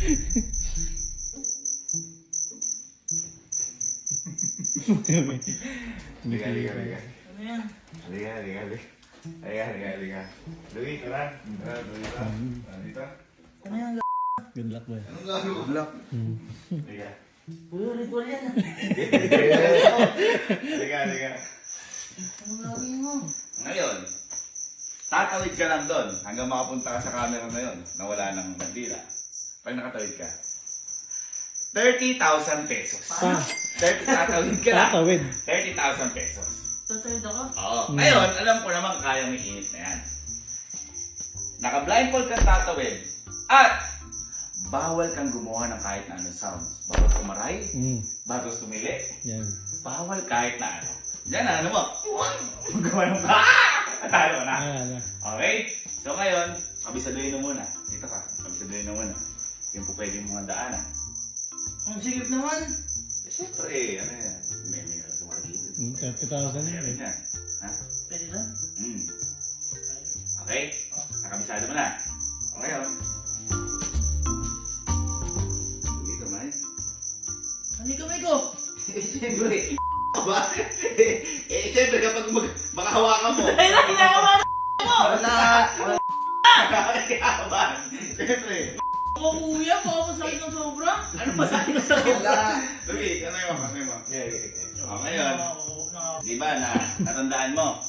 Liga. Ano yan? Liga. Lugi ka lang. Lugi ka. Dito. Ano yan? Good luck, boy. Anong gano'n? Good luck. Liga. Uy, ritual yan ah. Liga. Anong gagawin mo? Ngayon, tatawid ka lang doon hanggang makapunta ka sa camera na yun na wala ng bandila. Pag nakatawid ka, 30,000 pesos. Tatawid ka lang. Tatawid. 30,000 pesos. Tatawid ako? Oo. Ngayon, alam ko naman kaya may init na yan. Naka-blindfold kang tatawid. At bawal kang gumawa ng kahit na anong sounds. Bawal kumaray, bawal sumili, Yan. bawal kahit na ano. Diyan na, ano mo? Gawa ng Talo na. Okay? So ngayon, kabisaduhin mo muna. Dito ka, kabisaduhin mo muna. Yung po pwede mga daanan. Ang sigip naman. Eh, siyempre, ano yan? May sumagilid. 30,000 Meron yan. Ha? Pwede lang? Okay? Nakabisado mo na. Okay, oh. Uwi ka, man. Ano yung kamay ko? Siyempre, ba? Siyempre, kapag makahawakan mo. Ay, nakinawa na mo! Wala. Nakakayaman. Siyempre. Ako kuya, baka masakit ng sobra. Ano masakit mo sa wala? Uwi, ano yung mga? O, ngayon. Di ba na natandaan mo?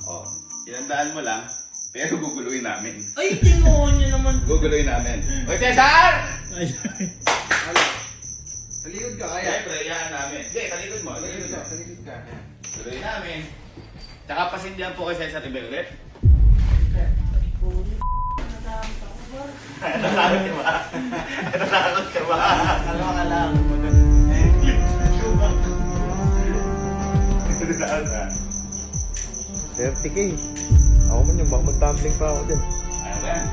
O, tinandaan mo lang, pero guguluhin namin. Ay, tingoon niyo naman. Guguluhin namin. O, Cesar! Ay, Talikod ka, kaya. Siyempre, iyahan namin. Hindi, talikod mo. Talikod ka. Guguluhin namin. Tsaka pasindihan po kay Cesar Ibelet. Natatakot ka ba? Natatakot ka ba? Kalma ka lang. 30K. Ako man yung baka mag-tumbling pa ako dyan. Ano ba yan?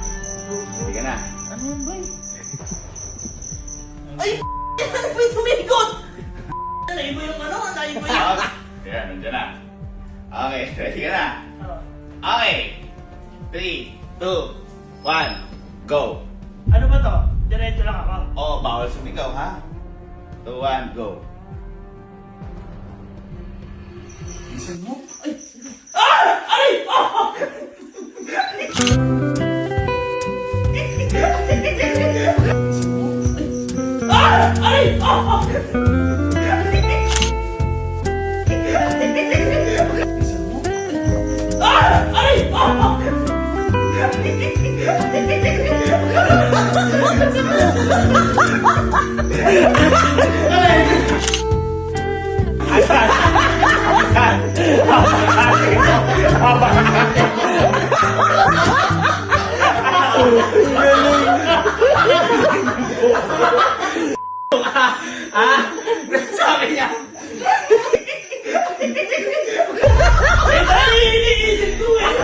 Hindi ka na. Ano yun, boy? Ay, ano ba yung tumikot? Naiba yung ano? Naiba yung... Kaya, nandiyan na. Okay, ready ka na? Okay. 3, 2, 1, go. Ano ba to? Diretso lang ako. Oh, bawal sumigaw, ha? 2, 1, go. Listen mo? Ay! Ah! Ay! Ah! Ah! Ay! Ah! Ah! Ay! Ah! Sabi niya. Ay, iniisip ko eh!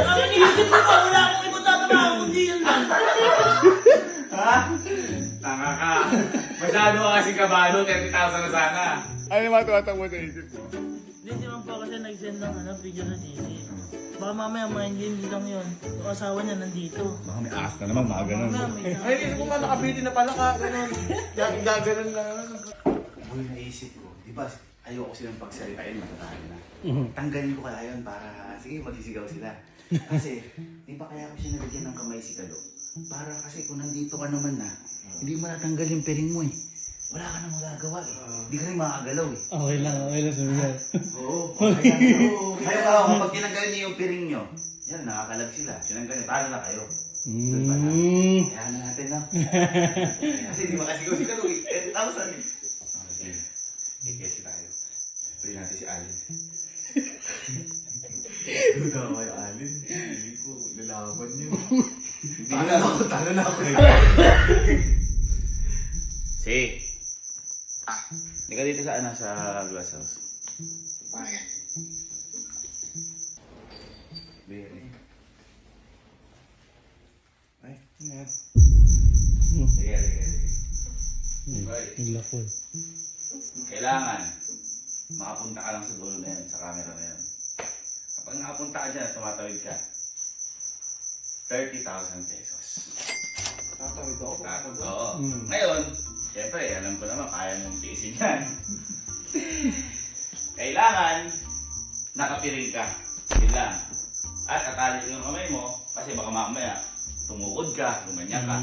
Ang iniisip ko ba? Wala akong ibang tatamaan kundi yun lang. Ha? Tanga ka. Masyado ka kasi kabalo, 30,000 na sana. Ano yung matuwatang mo sa isip mo? Hindi, si Ma'am pa kasi nag-send ng video na DC. Baka mamaya mind games lang yun. Yung asawa niya nandito. Baka may aas na naman, mga ganun. Ay, isip ko nga nakabiti na pala ka. Gaganon na. Uy, naisip ko, di ba, ayoko silang pagsalitain, matatahan na. Tanggalin ko kaya yun para, sige, magsisigaw sila. Kasi, di ba kaya ko siya nalagyan ng kamay si Kalo? Para kasi kung nandito ka naman na, hindi mo natanggal yung piring mo eh. Wala ka nang magagawa eh. Hindi ka rin makagalaw eh. okay lang sumigaw. Oo. Kaya kung pag tinanggal niyo yung piring nyo, yan, nakakalag sila. Tinanggal niyo, talo na kayo. Doon pa na. Kaya na natin na. Kasi di makasigaw si Kalo eh. 10,000 eh. Okay. I-guess tayo. Pwede natin si Alin. Duda ko kay Alin. Hindi ko lalaban yun. Talo na ako. Si. Hindi ka dito sa sa glass house. Bakit? Bere. Ay, ano yan? Sige. Good luck, boy. Kailangan makapunta ka lang sa dulo na yan, sa camera na yan. Kapag nakapunta ka dyan at tumatawid ka, 30,000 pesos. Tatawid ako. Tapos, oo. Ngayon, syempre, alam ko naman, kaya mong tiisin yan. Kailangan, nakapiring ka. Yun lang. At atali yung kamay mo, kasi baka mamaya, tumukod ka, gumanyan ka.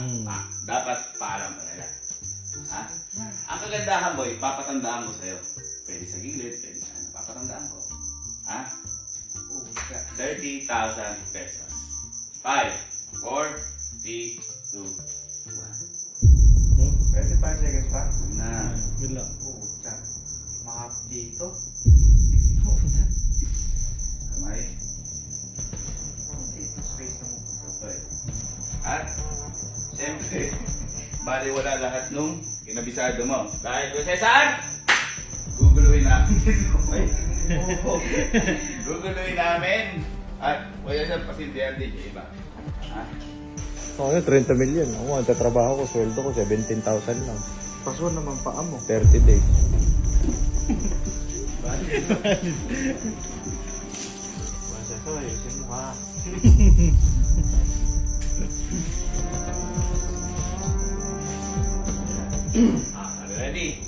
Dapat paalam ka nila. Ha? Ang kagandahan, boy, papatandaan ko sa'yo. Pwede sa gilid, pwede sa ano. Papatandaan ko. Ha? 30,000 pesos. 5, 4, 3, 2, 1. 25 seconds pa? Na. Good luck. Puta. Mahap dito. Kamay. Dito space na mo. Okay. At, siyempre, bali wala lahat nung kinabisado mo. Dahil kung Cesar, guguluhin namin dito. Ay, guguluhin namin. At, wala siyang pasindihan din yung iba. Ha? Ako 30 million. Ako ang tatrabaho ko, sweldo ko 17,000 lang. Paso naman pa mo. 30 days. Basta ito, ayusin mo ha. Ready?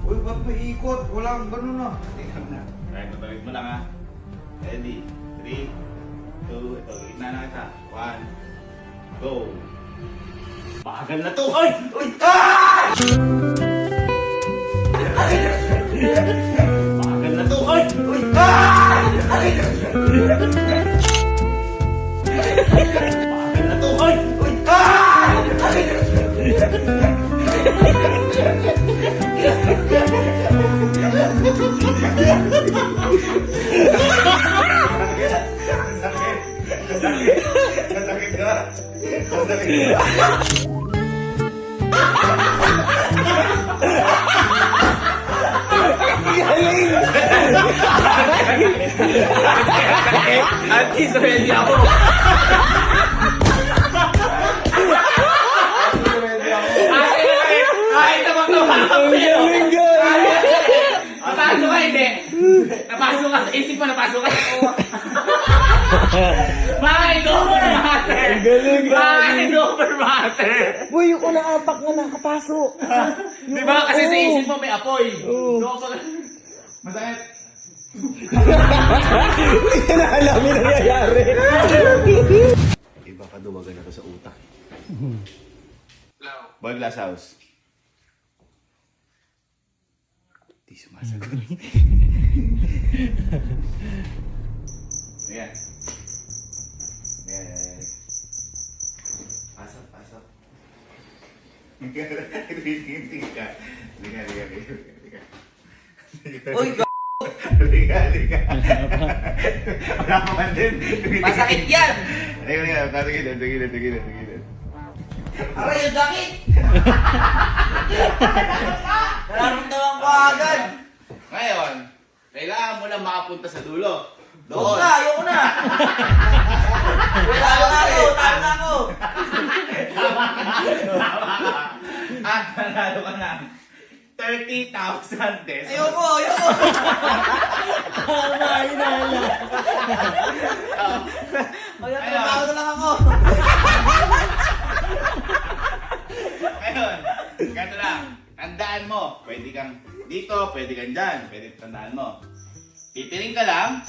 Uy, ba't may ikot? Walang ganun na. Tingnan na. Right, babalik mo lang ha. Ready? 3, 2, ito, gitna na kita. 1, go! Bagal na to! Ay! Uy! Ah! Bagal na to! Ay! Uy! Ah! Bagal na to! Ay! Uy! Ah! Sakit ka! Sakit ka! At least ready ako. Ay, tabang-tabang ako. Napasok ka, hindi. Napasok ka sa isip mo, napasok ka. Bakit over matter? Bakit over matter? Boy, yung unang apak nga nakapasok. Di ba kasi sa isip mo may apoy? So, masakit. Hindi ka na alam yung nangyayari. Iba ka duwagan na to sa utak. Boy Glass House. Di sumasagot. Ayan. Ayan. Pasok, pasok. Tingin ka. Liga. Uy, Liga. Wala ka man din. masakit yan! Liga. Tingin. Aray, yung sakit! Nararamdaman ko agad! Ngayon, kailangan mo lang makapunta sa dulo. Doon Doon. na, ayoko na! Tama na ako! At nanalo ka ng 30,000 pesos. Ayoko! Ayoko, trabaho na lang ako! Ngayon, ganito lang. Tandaan mo, pwede kang dito, pwede kang dyan. Pwede tandaan mo. Titiring ka lang,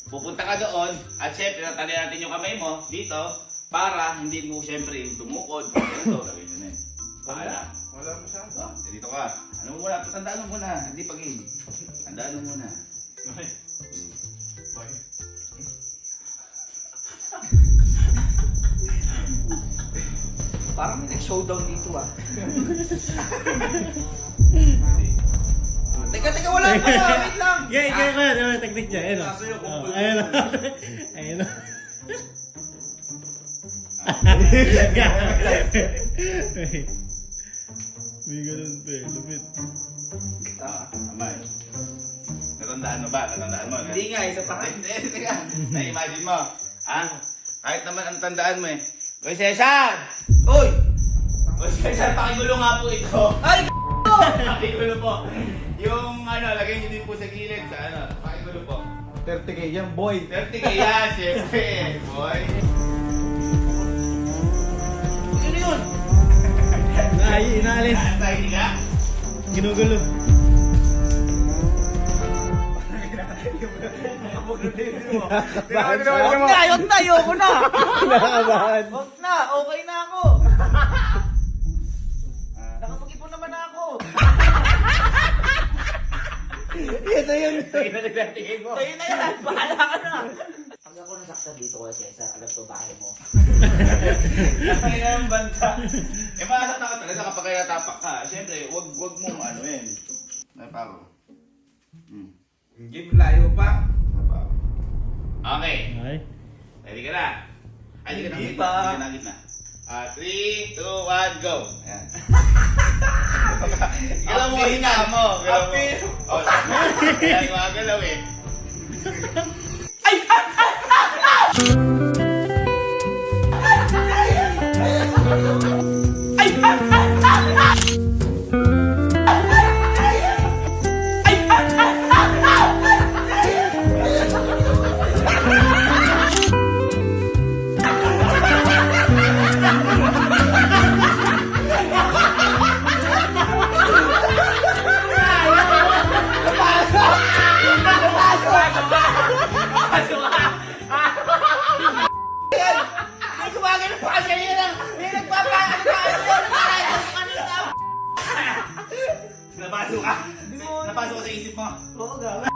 pupunta ka doon, at syempre, natali natin yung kamay mo dito, para hindi mo syempre dumukod. Ganito, gawin nyo na yun. Paala. Wala masyado. Dito ka. Ano mo muna? Tandaan mo muna. Hindi pag-in. Tandaan mo muna. Parang may nag-showdown dito ah. Teka, wala pa! Wait lang! Kaya, technique niya. Ayun o. Ayun o. Ayun o. May ganun pa eh. Lupit. Amay. Natandaan mo ba? Natandaan mo? Hindi nga, isa pa nga. Hindi. Na-imagine mo. Ha? Kahit naman ang tandaan mo eh. Uy, Cesar! Uy! Uy, Cesar, pakigulo nga po ito. Ay! Pakigulo po. Yung ano, lagay niyo din po sa gilid sa ano. Pakigulo po. 30k yan, boy! 30 kaya, syempre. Boy. ginugulo. Wag na, ayoko na. Kinakabahan. Wag na, okay na ako. Nakapag-ipon naman ako. Yan na yun. Sa'yo na yan, bahala ka na. Pag ako nasaktan dito ko, Cesar, alam ko bahay mo. Kaya ang banta. Eh, makasakta ka talaga kapag kaya tapak ka. Siyempre, wag mong ano yun. Napako. Hindi layo pa. Napako. Okay. Okay. Ready ka na? Ay, di ka na Hindi gitna. pa. Di ka na gitna. 3, 2, 1, go! Ayan. Galaw mo, hinga mo. Galaw mo. Oh, ayan, mga galaw eh. Ay, gumagano pa kasi yun lang. May nagpapaano pa ano yun. Napasok ka. Napasok ka sa isip mo. Oo, gawin.